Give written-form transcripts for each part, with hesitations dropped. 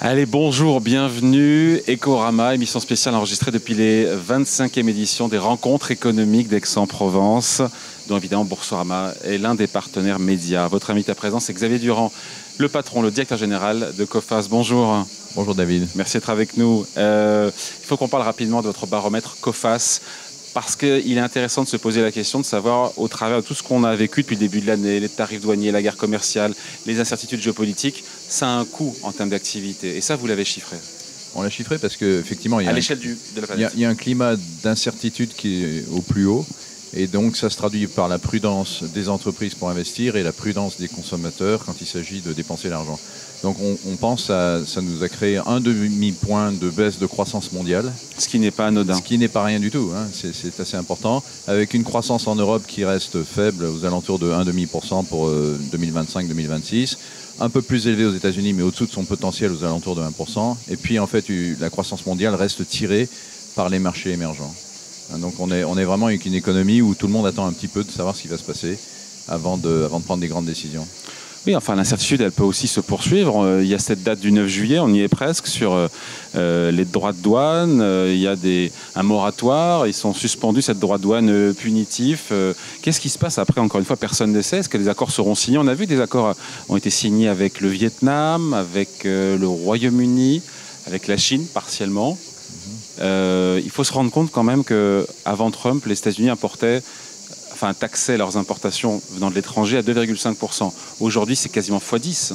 Allez, bonjour, bienvenue. Ecorama, émission spéciale enregistrée depuis les 25e éditions des rencontres économiques d'Aix-en-Provence, dont évidemment Boursorama est l'un des partenaires médias. Votre invité à présent, c'est Xavier Durand, le patron, le directeur général de Coface. Bonjour. Bonjour David. Merci d'être avec nous. Il faut qu'on parle rapidement de votre baromètre Coface, parce qu'il est intéressant de se poser la question de savoir, au travers de tout ce qu'on a vécu depuis le début de l'année, les tarifs douaniers, la guerre commerciale, les incertitudes géopolitiques, ça a un coût en termes d'activité. Et ça, vous l'avez chiffré. On l'a chiffré parce qu'effectivement, il à l'échelle de la planète. Il y a un climat d'incertitude qui est au plus haut. Et donc, ça se traduit par la prudence des entreprises pour investir et la prudence des consommateurs quand il s'agit de dépenser l'argent. Donc, on pense que ça nous a créé un demi-point de baisse de croissance mondiale. Ce qui n'est pas anodin. Ce qui n'est pas rien du tout. Hein. C'est assez important. Avec une croissance en Europe qui reste faible, aux alentours de 1,5% pour 2025-2026. Un peu plus élevée aux États-Unis, mais au-dessous de son potentiel aux alentours de 1%. Et puis, en fait, la croissance mondiale reste tirée par les marchés émergents. Donc on est vraiment avec une économie où tout le monde attend un petit peu de savoir ce qui va se passer avant de prendre des grandes décisions. Oui, enfin l'incertitude, elle peut aussi se poursuivre. Il y a cette date du 9 juillet, on y est presque, sur les droits de douane. Il y a un moratoire, ils sont suspendus, cette droit de douane punitif. Qu'est-ce qui se passe après? Encore une fois, personne ne sait. Est-ce que les accords seront signés? On a vu des accords ont été signés avec le Vietnam, avec le Royaume-Uni, avec la Chine partiellement. Il faut se rendre compte quand même qu'avant Trump, les États-Unis taxaient leurs importations venant de l'étranger à 2,5%. Aujourd'hui, c'est quasiment x10.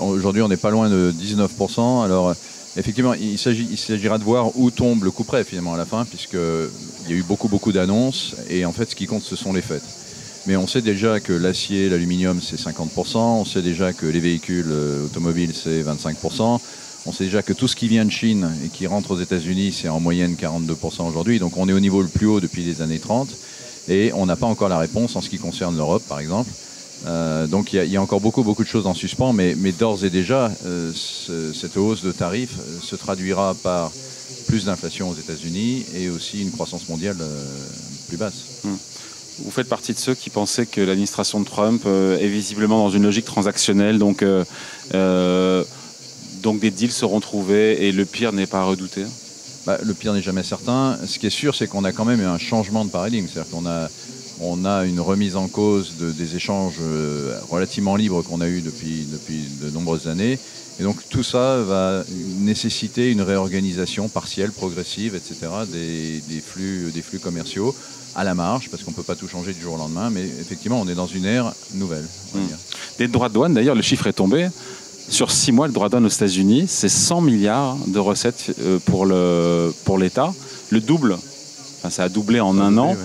Aujourd'hui, on n'est pas loin de 19%. Alors, effectivement, il s'agira de voir où tombe le couperet finalement à la fin, puisqu'il y a eu beaucoup d'annonces. Et en fait, ce qui compte, ce sont les faits. Mais on sait déjà que l'acier, l'aluminium, c'est 50%. On sait déjà que les véhicules automobiles, c'est 25%. On sait déjà que tout ce qui vient de Chine et qui rentre aux États-Unis, c'est en moyenne 42% aujourd'hui. Donc on est au niveau le plus haut depuis les années 30. Et on n'a pas encore la réponse en ce qui concerne l'Europe, par exemple. Donc il y a encore beaucoup de choses en suspens. Mais d'ores et déjà, cette hausse de tarifs se traduira par plus d'inflation aux États-Unis et aussi une croissance mondiale plus basse. Vous faites partie de ceux qui pensaient que l'administration de Trump est visiblement dans une logique transactionnelle. Donc des deals seront trouvés et le pire n'est pas à redouter? Le pire n'est jamais certain. Ce qui est sûr, c'est qu'on a quand même eu un changement de paradigme. C'est-à-dire qu'on a une remise en cause des échanges relativement libres qu'on a eus depuis de nombreuses années. Et donc tout ça va nécessiter une réorganisation partielle, progressive, etc. des flux commerciaux à la marge, parce qu'on ne peut pas tout changer du jour au lendemain. Mais effectivement, on est dans une ère nouvelle, on va dire. Des droits de douane, d'ailleurs, le chiffre est tombé. Sur 6 mois, le droit de douane aux États-Unis, c'est 100 milliards de recettes pour l'État. Le double, ça a doublé en un an. Ouais.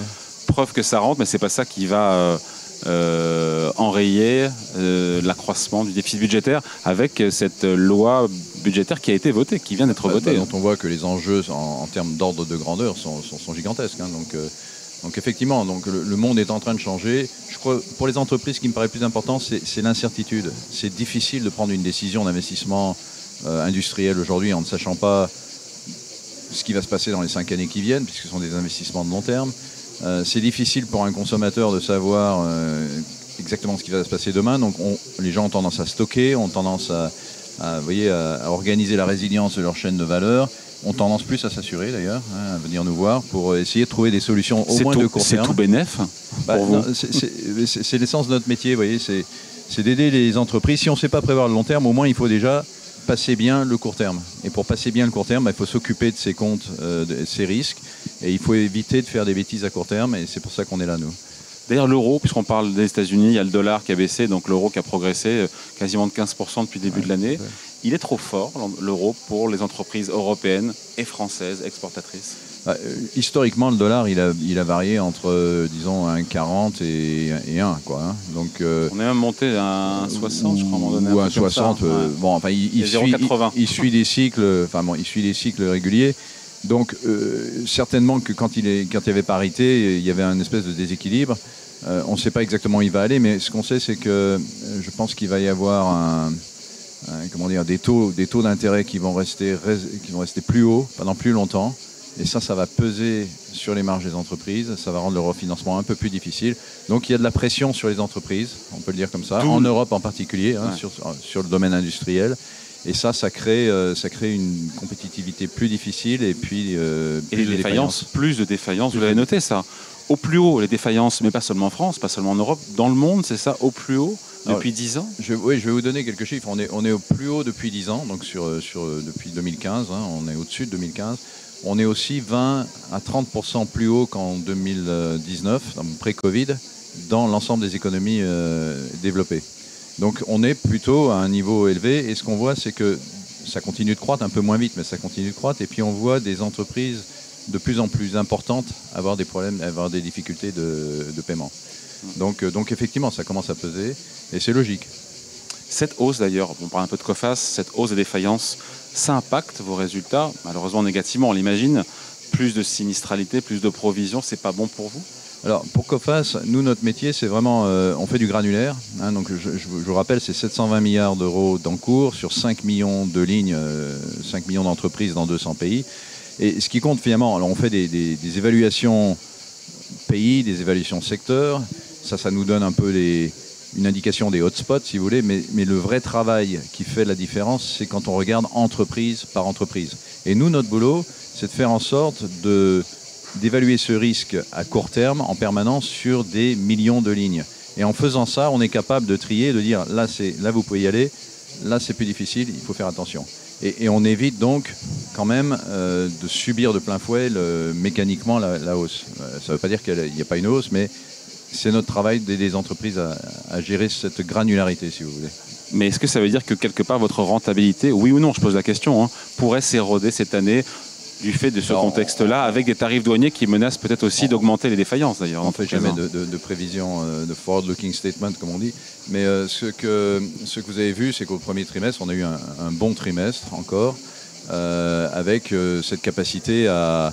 Preuve que ça rentre, mais ce n'est pas ça qui va enrayer l'accroissement du déficit budgétaire avec cette loi budgétaire qui a été votée, qui vient d'être votée. Dont on voit que les enjeux en termes d'ordre de grandeur sont gigantesques. Hein, donc effectivement, le monde est en train de changer. Je crois pour les entreprises, ce qui me paraît plus important, c'est l'incertitude. C'est difficile de prendre une décision d'investissement industriel aujourd'hui en ne sachant pas ce qui va se passer dans les 5 années qui viennent, puisque ce sont des investissements de long terme. C'est difficile pour un consommateur de savoir exactement ce qui va se passer demain. Donc les gens ont tendance à stocker, ont tendance à organiser la résilience de leur chaîne de valeur. Ont tendance plus à s'assurer d'ailleurs, à venir nous voir pour essayer de trouver des solutions au moins de court terme. C'est tout bénef pour vous? C'est l'essence de notre métier, vous voyez, c'est d'aider les entreprises. Si on ne sait pas prévoir le long terme, au moins il faut déjà passer bien le court terme. Et pour passer bien le court terme, il faut s'occuper de ses comptes, de ses risques, et il faut éviter de faire des bêtises à court terme, et c'est pour ça qu'on est là, nous. D'ailleurs, l'euro, puisqu'on parle des États-Unis, il y a le dollar qui a baissé, donc l'euro qui a progressé quasiment de 15% depuis le début de l'année. Ouais. Il est trop fort, l'euro, pour les entreprises européennes et françaises exportatrices? Historiquement, le dollar, il a varié entre, disons, 1,40 et 1, quoi. Hein. Donc, on est même monté à 1,60, je crois, à un moment donné. Ou 1,60. Bon, enfin, il suit des cycles, réguliers. Donc, certainement que quand il y avait parité, il y avait une espèce de déséquilibre. On ne sait pas exactement où il va aller, mais ce qu'on sait, c'est que je pense qu'il va y avoir des taux d'intérêt qui vont rester plus hauts pendant plus longtemps. Et ça va peser sur les marges des entreprises. Ça va rendre le refinancement un peu plus difficile. Donc, il y a de la pression sur les entreprises, on peut le dire comme ça, en Europe en particulier, sur le domaine industriel. Et ça crée une compétitivité plus difficile et puis et les défaillances, plus de défaillances. Vous l'avez noté ça. Au plus haut, les défaillances, mais pas seulement en France, pas seulement en Europe, dans le monde, c'est ça, au plus haut depuis 10 ans. Oui, je vais vous donner quelques chiffres. On est au plus haut depuis 10 ans, donc depuis 2015, hein, on est au-dessus de 2015. On est aussi 20 à 30% plus haut qu'en 2019, pré-Covid, dans l'ensemble des économies développées. Donc on est plutôt à un niveau élevé, et ce qu'on voit, c'est que ça continue de croître, un peu moins vite, mais ça continue de croître, et puis on voit des entreprises de plus en plus importantes avoir des problèmes, avoir des difficultés de paiement. Donc effectivement, ça commence à peser, et c'est logique. Cette hausse d'ailleurs, on parle un peu de Coface, cette hausse des défaillances, ça impacte vos résultats, malheureusement négativement, on l'imagine. Plus de sinistralité, plus de provisions, c'est pas bon pour vous? Alors pour Coface, nous notre métier c'est vraiment, on fait du granulaire, hein, donc je vous rappelle c'est 720 milliards d'euros d'encours sur 5 millions de lignes, 5 millions d'entreprises dans 200 pays. Et ce qui compte finalement, alors on fait des évaluations pays, des évaluations secteurs, ça nous donne un peu une indication des hotspots si vous voulez, mais le vrai travail qui fait la différence c'est quand on regarde entreprise par entreprise. Et nous notre boulot c'est de faire en sorte d'évaluer ce risque à court terme en permanence sur des millions de lignes. Et en faisant ça, on est capable de trier, de dire là vous pouvez y aller, là c'est plus difficile, il faut faire attention. Et on évite donc quand même de subir de plein fouet mécaniquement la hausse. Ça ne veut pas dire qu'il n'y a pas une hausse, mais c'est notre travail d'aider les entreprises à gérer cette granularité, si vous voulez. Mais est-ce que ça veut dire que quelque part votre rentabilité, oui ou non, je pose la question, hein, pourrait s'éroder cette année du fait de ce contexte-là, avec des tarifs douaniers qui menacent peut-être aussi d'augmenter les défaillances d'ailleurs. On ne fait jamais de prévision, de forward-looking statement comme on dit, mais ce que vous avez vu, c'est qu'au premier trimestre, on a eu un bon trimestre encore, avec cette capacité à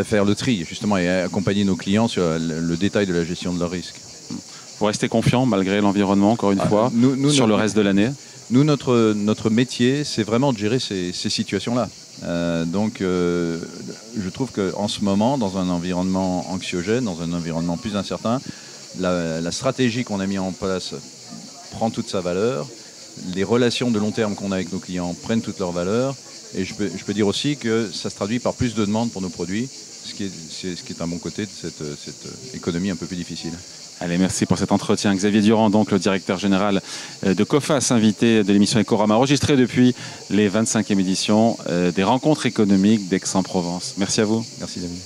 faire le tri, justement, et à accompagner nos clients sur le détail de la gestion de leurs risques. Vous restez confiant malgré l'environnement, encore une fois, sur le reste de l'année? Nous, notre métier, c'est vraiment de gérer ces situations-là. Donc je trouve qu'en ce moment, dans un environnement anxiogène, dans un environnement plus incertain, la stratégie qu'on a mise en place prend toute sa valeur, les relations de long terme qu'on a avec nos clients prennent toute leur valeur, et je peux dire aussi que ça se traduit par plus de demandes pour nos produits, ce qui est un bon côté de cette économie un peu plus difficile. Allez, merci pour cet entretien. Xavier Durand, donc le directeur général de Coface, invité de l'émission Ecorama, enregistrée depuis les 25e éditions des rencontres économiques d'Aix-en-Provence. Merci à vous. Merci David.